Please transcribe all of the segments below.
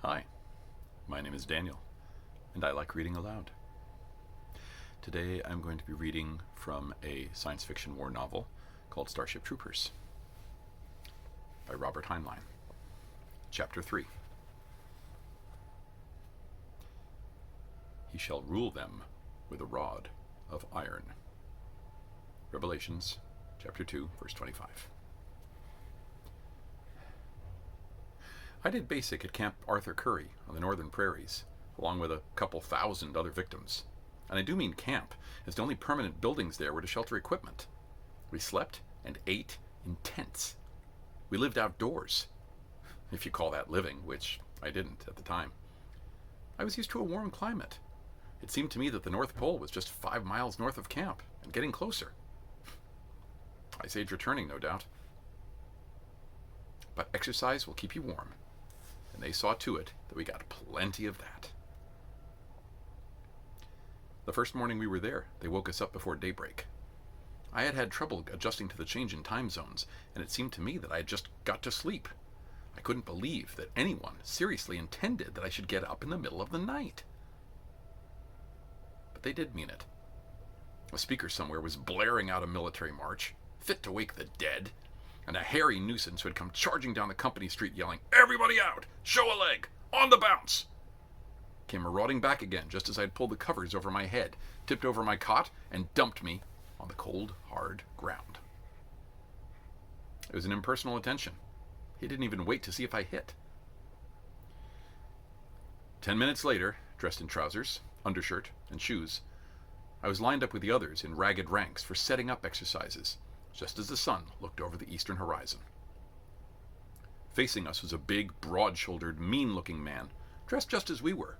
Hi, my name is Daniel, and I like reading aloud. Today I'm going to be reading from a science fiction war novel called Starship Troopers by Robert Heinlein. Chapter 3. He shall rule them with a rod of iron. Revelations, chapter 2, verse 25. I did basic at Camp Arthur Curry on the northern prairies, along with a couple thousand other victims. And I do mean camp, as the only permanent buildings there were to shelter equipment. We slept and ate in tents. We lived outdoors, if you call that living, which I didn't at the time. I was used to a warm climate. It seemed to me that the North Pole was just 5 miles north of camp, and getting closer. Ice Age returning, no doubt. But exercise will keep you warm, and they saw to it that we got plenty of that. The first morning we were there, they woke us up before daybreak. I had had trouble adjusting to the change in time zones, and it seemed to me that I had just got to sleep. I couldn't believe that anyone seriously intended that I should get up in the middle of the night. But they did mean it. A speaker somewhere was blaring out a military march, fit to wake the dead, and a hairy nuisance who had come charging down the company street yelling, "Everybody out! Show a leg! On the bounce!" Came marauding back again just as I had pulled the covers over my head, tipped over my cot, and dumped me on the cold, hard ground. It was an impersonal attention. He didn't even wait to see if I hit. 10 minutes later, dressed in trousers, undershirt, and shoes, I was lined up with the others in ragged ranks for setting up exercises, just as the sun looked over the eastern horizon. Facing us was a big, broad-shouldered, mean-looking man, dressed just as we were,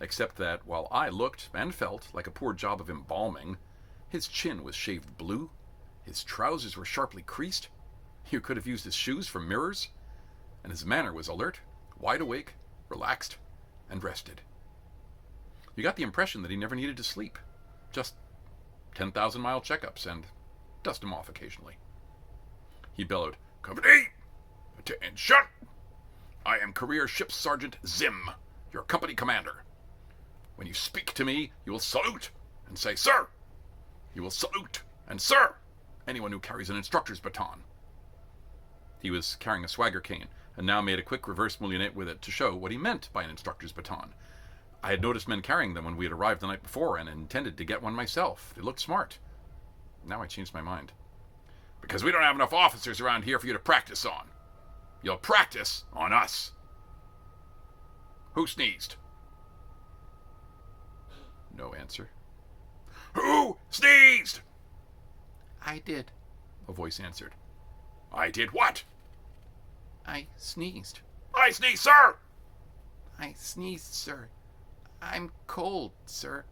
except that while I looked and felt like a poor job of embalming, his chin was shaved blue, his trousers were sharply creased, you could have used his shoes for mirrors, and his manner was alert, wide awake, relaxed, and rested. You got the impression that he never needed to sleep, just 10,000-mile checkups and dust him off occasionally. He bellowed, "Company! Attention! I am Career Ship Sergeant Zim, your company commander. When you speak to me, you will salute and say, 'Sir!' You will salute and 'Sir!' anyone who carries an instructor's baton." He was carrying a swagger cane, and now made a quick reverse moulinette with it to show what he meant by an instructor's baton. I had noticed men carrying them when we had arrived the night before, and intended to get one myself. They looked smart. Now I changed my mind. "Because we don't have enough officers around here for you to practice on. You'll practice on us." Who sneezed? No answer. Who sneezed? I did, A voice answered. I did what? I sneezed. I sneezed, sir! I sneezed, sir. I'm cold, sir.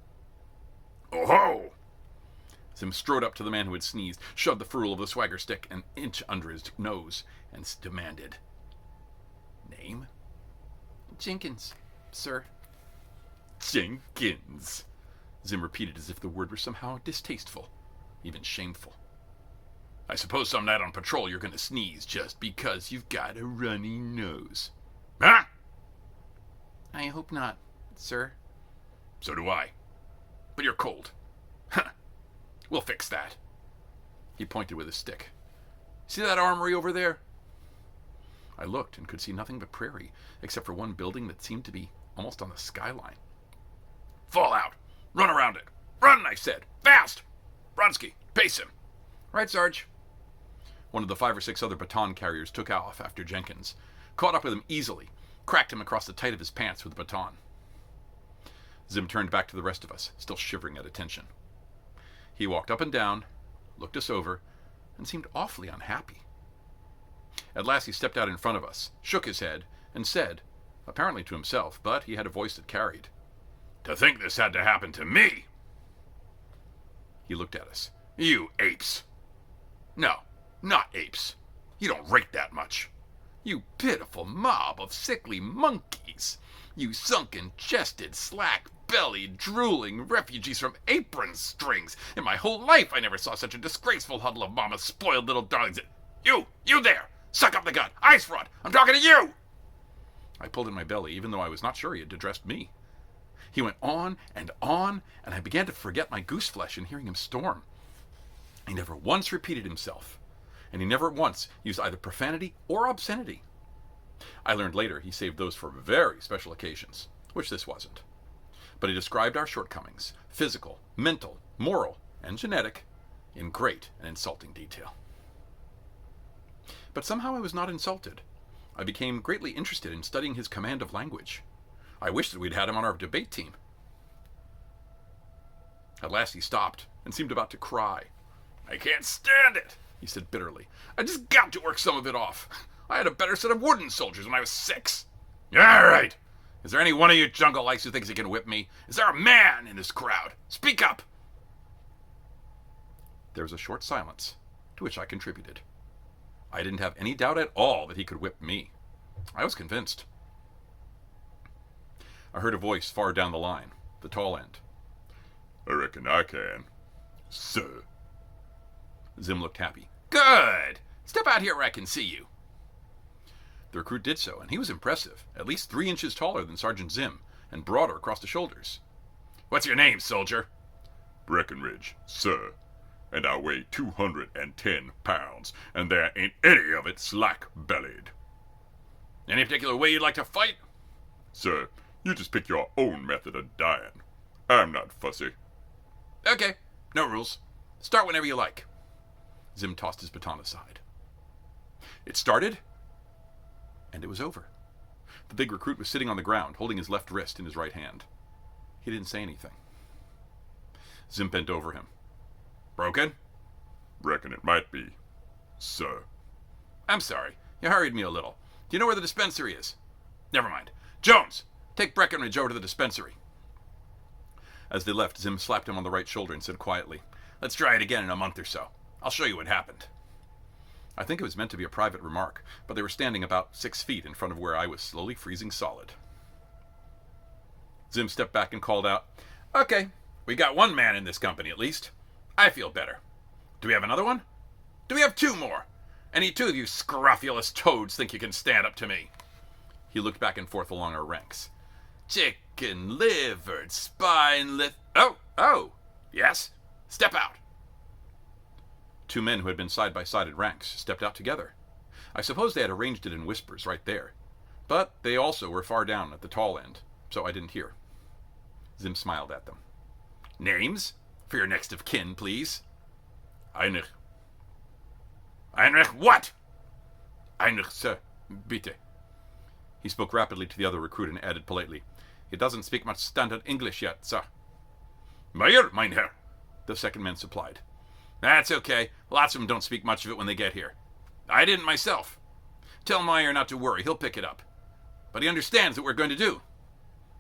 Oh ho! Zim strode up to the man who had sneezed, shoved the ferrule of the swagger stick an inch under his nose, and demanded, "Name?" "Jenkins, sir." "Jenkins," Zim repeated as if the word were somehow distasteful, even shameful. "I suppose some night on patrol you're going to sneeze just because you've got a runny nose." "Huh?" "I hope not, sir." "So do I. But you're cold. Huh. We'll fix that." He pointed with his stick. "See that armory over there?" I looked and could see nothing but prairie, except for one building that seemed to be almost on the skyline. "Fall out! Run around it! Run, I said! Fast! Bronsky, pace him!" "Right, Sarge." One of the 5 or 6 other baton carriers took off after Jenkins, caught up with him easily, cracked him across the tight of his pants with the baton. Zim turned back to the rest of us, still shivering at attention. He walked up and down, looked us over, and seemed awfully unhappy. At last he stepped out in front of us, shook his head, and said, apparently to himself, but he had a voice that carried, "To think this had to happen to me!" He looked at us. "You apes! No, not apes. You don't rate that much. You pitiful mob of sickly monkeys! You sunken-chested, slack-bellied, drooling refugees from apron strings! In my whole life I never saw such a disgraceful huddle of mama's spoiled little darlings. You there! Suck up the gun! Ice rod! I'm talking to you!" I pulled in my belly, even though I was not sure he had addressed me. He went on, and I began to forget my goose flesh in hearing him storm. He never once repeated himself, and he never once used either profanity or obscenity. I learned later he saved those for very special occasions, which this wasn't. But he described our shortcomings, physical, mental, moral, and genetic, in great and insulting detail. But somehow I was not insulted. I became greatly interested in studying his command of language. I wished that we'd had him on our debate team. At last he stopped and seemed about to cry. I can't stand it, he said bitterly. I just got to work some of it off. I had a better set of wooden soldiers when I was 6. All right. Is there any one of you jungle lice who thinks he can whip me? Is there a man in this crowd? Speak up. There was a short silence, to which I contributed. I didn't have any doubt at all that he could whip me. I was convinced. I heard a voice far down the line, the tall end. I reckon I can, sir. Zim looked happy. Good. Step out here where I can see you. The recruit did so, and he was impressive, at least 3 inches taller than Sergeant Zim, and broader across the shoulders. What's your name, soldier? Breckenridge, sir. And I weigh 210 pounds, and there ain't any of it slack-bellied. Any particular way you'd like to fight? Sir, you just pick your own method of dying. I'm not fussy. Okay, no rules. Start whenever you like. Zim tossed his baton aside. It started, and it was over. The big recruit was sitting on the ground, holding his left wrist in his right hand. He didn't say anything. Zim bent over him. Broken? Reckon it might be, sir. I'm sorry. You hurried me a little. Do you know where the dispensary is? Never mind. Jones, take Breckenridge over to the dispensary. As they left, Zim slapped him on the right shoulder and said quietly, Let's try it again in a month or so. I'll show you what happened. I think it was meant to be a private remark, but they were standing about 6 feet in front of where I was slowly freezing solid. Zim stepped back and called out, Okay, we got 1 man in this company at least. I feel better. Do we have another one? Do we have 2 more? Any 2 of you scrofulous toads think you can stand up to me? He looked back and forth along our ranks. Chicken livered, spineless. Oh, yes. Step out. 2 men who had been side by side in ranks stepped out together. I suppose they had arranged it in whispers right there, but they also were far down at the tall end, so I didn't hear. Zim smiled at them. Names? For your next of kin, please. Heinrich. Heinrich what? Heinrich, sir. Bitte. He spoke rapidly to the other recruit and added politely, He doesn't speak much standard English yet, sir. Meyer, mein Herr, the second man supplied. That's okay. Lots of them don't speak much of it when they get here. I didn't myself. Tell Meyer not to worry. He'll pick it up. But he understands what we're going to do.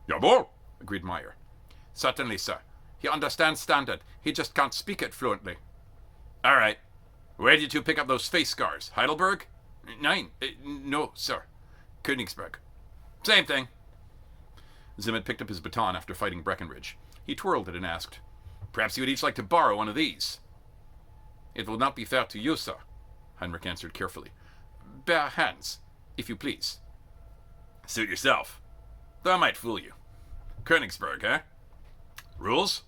Jawohl, agreed Meyer. Certainly, sir. He understands standard. He just can't speak it fluently. All right. Where did you 2 pick up those face scars? Heidelberg? Nein, no, sir. Königsberg. Same thing. Zim had picked up his baton after fighting Breckenridge. He twirled it and asked, Perhaps you would each like to borrow one of these. It will not be fair to you, sir, Heinrich answered carefully. Bare hands, if you please. Suit yourself. Though I might fool you. Königsberg, eh? Rules?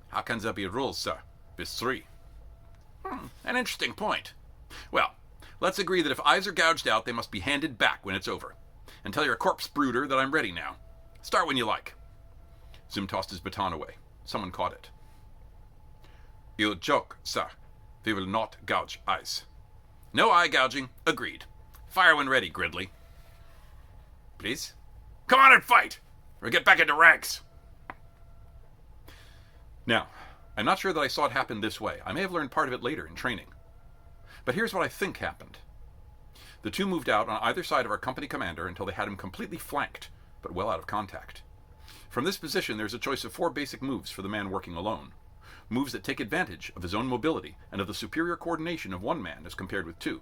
How can there be rules, sir? With 3. An interesting point. Well, let's agree that if eyes are gouged out, they must be handed back when it's over. And tell your corpse brooder that I'm ready now. Start when you like. Zim tossed his baton away. Someone caught it. You joke, sir. We will not gouge eyes. No eye gouging. Agreed. Fire when ready, Gridley. Please? Come on and fight! Or get back into ranks! Now, I'm not sure that I saw it happen this way. I may have learned part of it later in training. But here's what I think happened. The 2 moved out on either side of our company commander until they had him completely flanked, but well out of contact. From this position, there's a choice of 4 basic moves for the man working alone. Moves that take advantage of his own mobility and of the superior coordination of 1 man as compared with 2.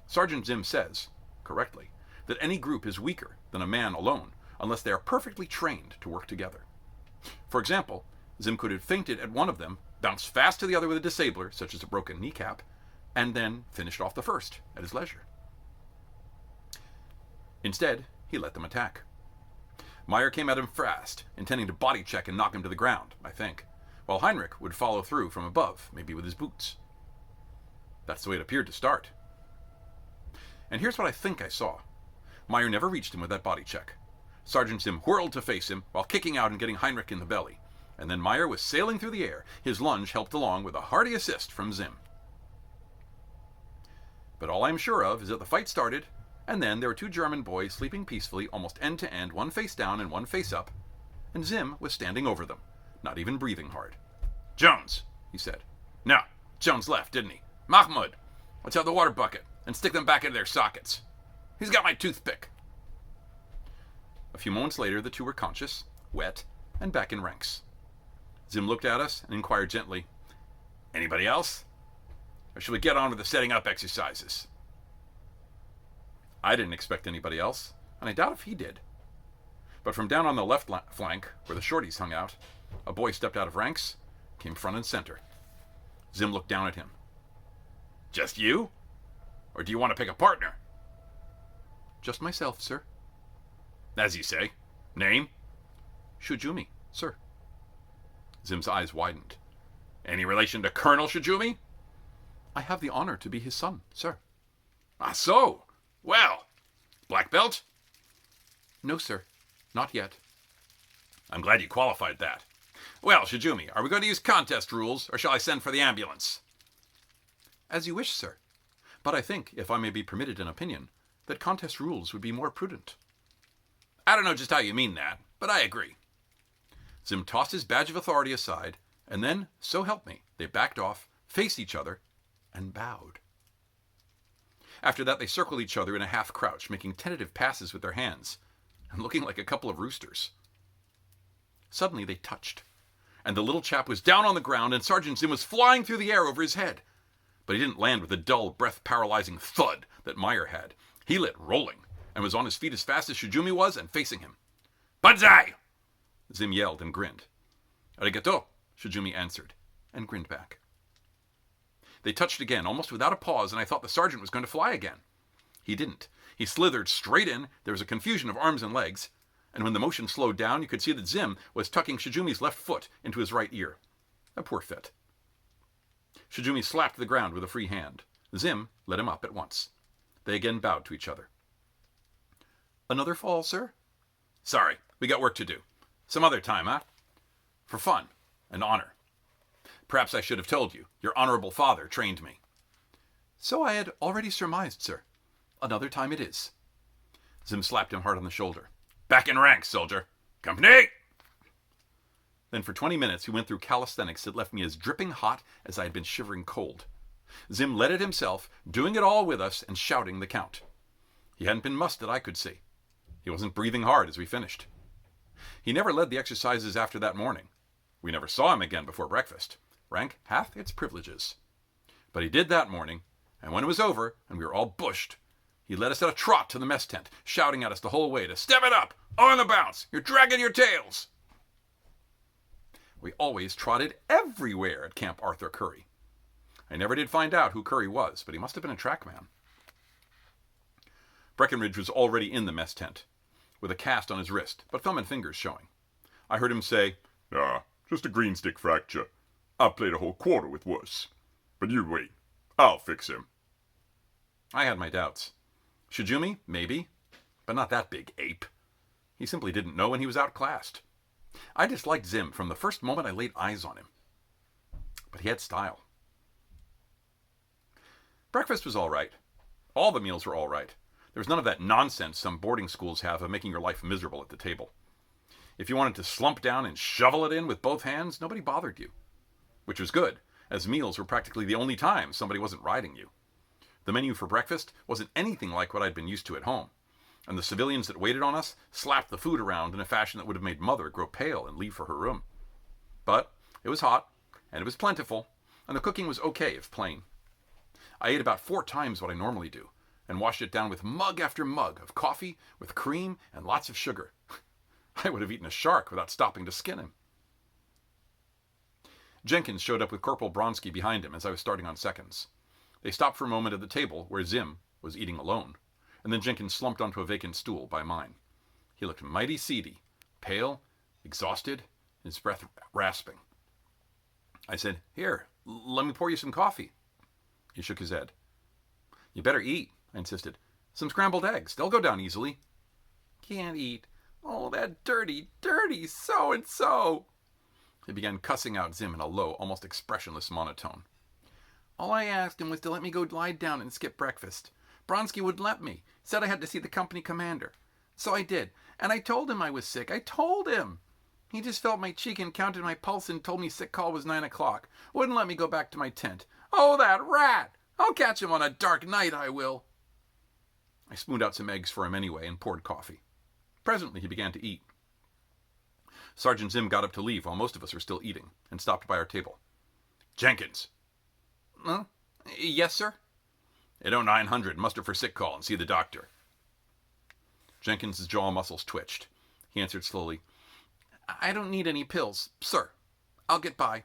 Sergeant Zim says, correctly, that any group is weaker than a man alone unless they are perfectly trained to work together. For example, Zim could have feinted at one of them, bounced fast to the other with a disabler, such as a broken kneecap, and then finished off the first at his leisure. Instead, he let them attack. Meyer came at him fast, intending to body check and knock him to the ground, I think, while Heinrich would follow through from above, maybe with his boots. That's the way it appeared to start. And here's what I think I saw. Meyer never reached him with that body check. Sergeant Zim whirled to face him while kicking out and getting Heinrich in the belly, and then Meyer was sailing through the air, his lunge helped along with a hearty assist from Zim. But all I'm sure of is that the fight started, and then there were two German boys sleeping peacefully almost end to end, one face down and one face up, and Zim was standing over them, not even breathing hard. Jones, he said. No, Jones left, didn't he? Mahmoud, let's have the water bucket and stick them back into their sockets. He's got my toothpick. A few moments later, the two were conscious, wet, and back in ranks. Zim looked at us and inquired gently, Anybody else? Or should we get on with the setting up exercises? I didn't expect anybody else, and I doubt if he did. But from down on the left flank, where the shorties hung out, a boy stepped out of ranks, came front and center. Zim looked down at him. Just you? Or do you want to pick a partner? Just myself, sir. As you say. Name? Shujumi, sir. Zim's eyes widened. Any relation to Colonel Shujumi? I have the honor to be his son, sir. Ah, so. Well. Black belt? No, sir. Not yet. I'm glad you qualified that. Well, Shujumi, are we going to use contest rules, or shall I send for the ambulance? As you wish, sir. But I think, if I may be permitted an opinion, that contest rules would be more prudent. I don't know just how you mean that, but I agree. Zim tossed his badge of authority aside, and then, so help me, they backed off, faced each other, and bowed. After that, they circled each other in a half crouch, making tentative passes with their hands, and looking like a couple of roosters. Suddenly they touched, and the little chap was down on the ground, and Sergeant Zim was flying through the air over his head. But he didn't land with the dull, breath-paralyzing thud that Meyer had. He lit rolling, and was on his feet as fast as Shujumi was, and facing him. Banzai! Zim yelled and grinned. Arigato, Shujumi answered, and grinned back. They touched again, almost without a pause, and I thought the sergeant was going to fly again. He didn't. He slithered straight in, there was a confusion of arms and legs, and when the motion slowed down, you could see that Zim was tucking Shujumi's left foot into his right ear. A poor fit. Shujumi slapped the ground with a free hand. Zim let him up at once. They again bowed to each other. Another fall, sir? Sorry, we got work to do. Some other time, huh? For fun and honor. Perhaps I should have told you. Your honorable father trained me. So I had already surmised, sir. Another time it is. Zim slapped him hard on the shoulder. Back in ranks, soldier. Company! Then for 20 minutes he went through calisthenics that left me as dripping hot as I had been shivering cold. Zim led it himself, doing it all with us and shouting the count. He hadn't been mussed that I could see. He wasn't breathing hard as we finished. He never led the exercises after that morning. We never saw him again before breakfast. Rank hath its privileges. But he did that morning, and when it was over and we were all bushed, he led us at a trot to the mess tent, shouting at us the whole way to step it up, on the bounce, you're dragging your tails. We always trotted everywhere at Camp Arthur Curry. I never did find out who Curry was, but he must have been a trackman. Breckenridge was already in the mess tent, with a cast on his wrist, but thumb and fingers showing. I heard him say, Just a green stick fracture. I've played a whole quarter with worse. But you wait. I'll fix him. I had my doubts. Shujumi, maybe, but not that big ape. He simply didn't know when he was outclassed. I disliked Zim from the first moment I laid eyes on him. But he had style. Breakfast was all right. All the meals were all right. There was none of that nonsense some boarding schools have of making your life miserable at the table. If you wanted to slump down and shovel it in with both hands, nobody bothered you. Which was good, as meals were practically the only time somebody wasn't riding you. The menu for breakfast wasn't anything like what I'd been used to at home, and the civilians that waited on us slapped the food around in a fashion that would have made Mother grow pale and leave for her room. But it was hot, and it was plentiful, and the cooking was okay if plain. I ate about 4 times what I normally do, and washed it down with mug after mug of coffee with cream and lots of sugar. I would have eaten a shark without stopping to skin him. Jenkins showed up with Corporal Bronsky behind him as I was starting on seconds. They stopped for a moment at the table where Zim was eating alone, and then Jenkins slumped onto a vacant stool by mine. He looked mighty seedy, pale, exhausted, his breath rasping. I said, "Here, let me pour you some coffee." He shook his head. "You better eat," I insisted. "Some scrambled eggs. They'll go down easily." "Can't eat. Oh, that dirty, dirty so-and-so." He began cussing out Zim in a low, almost expressionless monotone. "All I asked him was to let me go lie down and skip breakfast. Bronsky wouldn't let me. Said I had to see the company commander. So I did. And I told him I was sick. I told him. He just felt my cheek and counted my pulse and told me sick call was 9 o'clock. Wouldn't let me go back to my tent. Oh, that rat! I'll catch him on a dark night, I will." I spooned out some eggs for him anyway and poured coffee. Presently he began to eat. Sergeant Zim got up to leave while most of us were still eating and stopped by our table. "Jenkins." "Huh? Yes, sir?" "At 0900, muster for sick call and see the doctor." Jenkins' jaw muscles twitched. He answered slowly, "I don't need any pills, sir. I'll get by."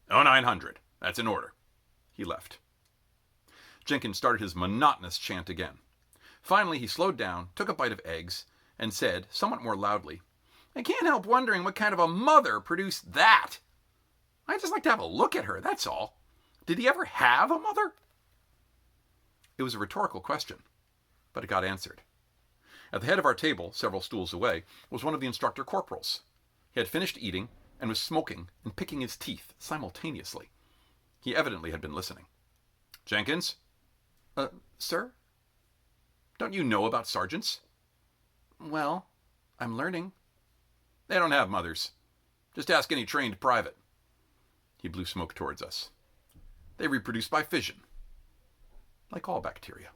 0900. That's an order." He left. Jenkins started his monotonous chant again. Finally, he slowed down, took a bite of eggs, and said, somewhat more loudly, "I can't help wondering what kind of a mother produced that. I'd just like to have a look at her, that's all. Did he ever have a mother?" It was a rhetorical question, but it got answered. At the head of our table, several stools away, was one of the instructor corporals. He had finished eating and was smoking and picking his teeth simultaneously. He evidently had been listening. "Jenkins?" Sir? "Don't you know about sergeants?" Well, I'm learning." "They don't have mothers. Just ask any trained private." He blew smoke towards us. "They reproduce by fission, like all bacteria."